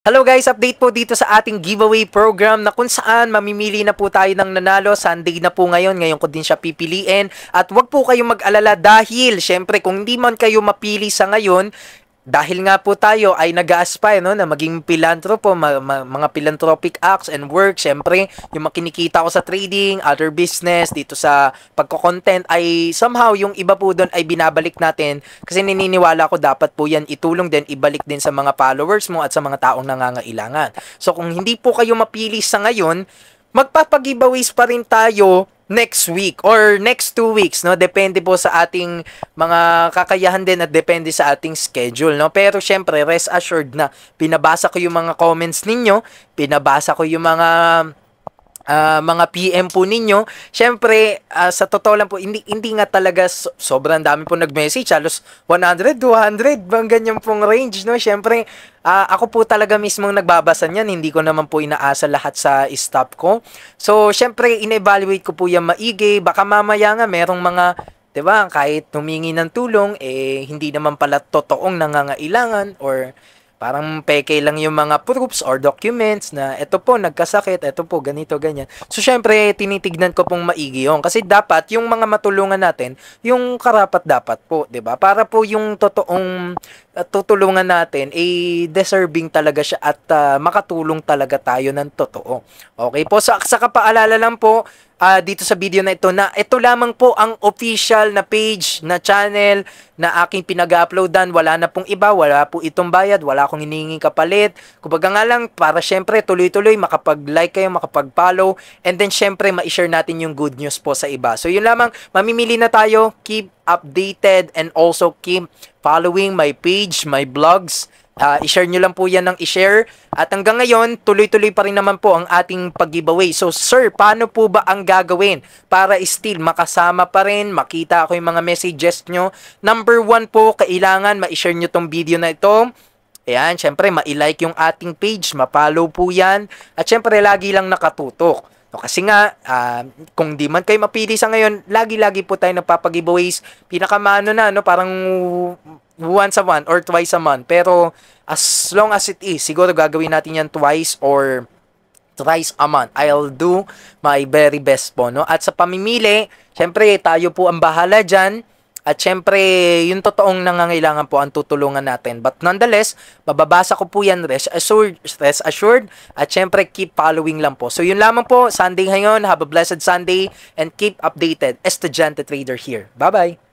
Hello guys, update po dito sa ating giveaway program na kung saan mamimili na po tayo ng nanalo. Sunday na po ngayon ko din siya pipiliin. At wag po kayong mag-alala dahil syempre kung hindi man kayo mapili sa ngayon, dahil nga po tayo ay nag-a-aspire no, na maging pilantropo, mga philanthropic acts and work, syempre, yung makinikita ko sa trading, other business, dito sa pagko-content ay somehow yung iba po doon ay binabalik natin kasi naniniwala ko dapat po yan itulong din, ibalik din sa mga followers mo at sa mga taong nangangailangan. So kung hindi po kayo mapili sa ngayon, magpapag-giveaways pa rin tayo next week or next 2 weeks, no? Depende po sa ating mga kakayahan din at depende sa ating schedule, no? Pero syempre, rest assured na pinabasa ko yung mga comments ninyo, pinabasa ko yung mga PM po ninyo. Siyempre, sa totoo lang po, hindi nga talaga sobrang dami po nag-message. Halos 100, 200, bang ganyan pong range, no? Siyempre, ako po talaga mismong nagbabasa niyan. Hindi ko naman po inaasa lahat sa staff ko. So, siyempre, in-evaluate ko po yan maigi. Baka mamaya nga, merong mga 'di ba, kahit humingi ng tulong, hindi naman pala totoong nangangailangan or parang peke lang yung mga proofs or documents na ito po, nagkasakit, ito po, ganito, ganyan. So, syempre, tinitignan ko pong maigi yun. Kasi dapat, yung mga matulungan natin, yung karapat dapat po, 'di ba? Para po yung totoong tutulungan natin, deserving talaga siya at makatulong talaga tayo ng totoo. Okay po, sa kapaalala lang po, dito sa video na ito lamang po ang official na page na channel na aking pinag-uploadan. Wala na pong iba, wala po itong bayad, wala akong hinihinging kapalit. Kumbaga nga lang, para syempre tuloy-tuloy makapag-like kayo, makapag-follow, and then syempre ma-share natin yung good news po sa iba. So yun lamang, mamimili na tayo, keep updated and also keep following my page, my blogs. I-share nyo lang po yan ng i-share. At hanggang ngayon, tuloy-tuloy pa rin naman po ang ating pag-giveaway. So, sir, paano po ba ang gagawin para still makasama pa rin, makita ako yung mga messages nyo? Number 1 po, kailangan ma-share nyo tong video na ito. Ayan, syempre, ma-like yung ating page, ma-follow po yan. At syempre, lagi lang nakatutok. No, kasi nga, kung di man kayo mapili sa ngayon, lagi-lagi po tayo nagpapag-giveaways. Pinakamano na, no, parang once a month or twice a month. Pero, as long as it is, siguro gagawin natin yan twice or thrice a month. I'll do my very best po, no? At sa pamimili, syempre, tayo po ang bahala dyan. At syempre, yung totoong nangangailangan po ang tutulungan natin. But nonetheless, mababasa ko po yan, rest assured. At syempre, keep following lang po. So yun lamang po, Sunday ngayon. Have a blessed Sunday and keep updated. Estudyante Trader here. Bye-bye!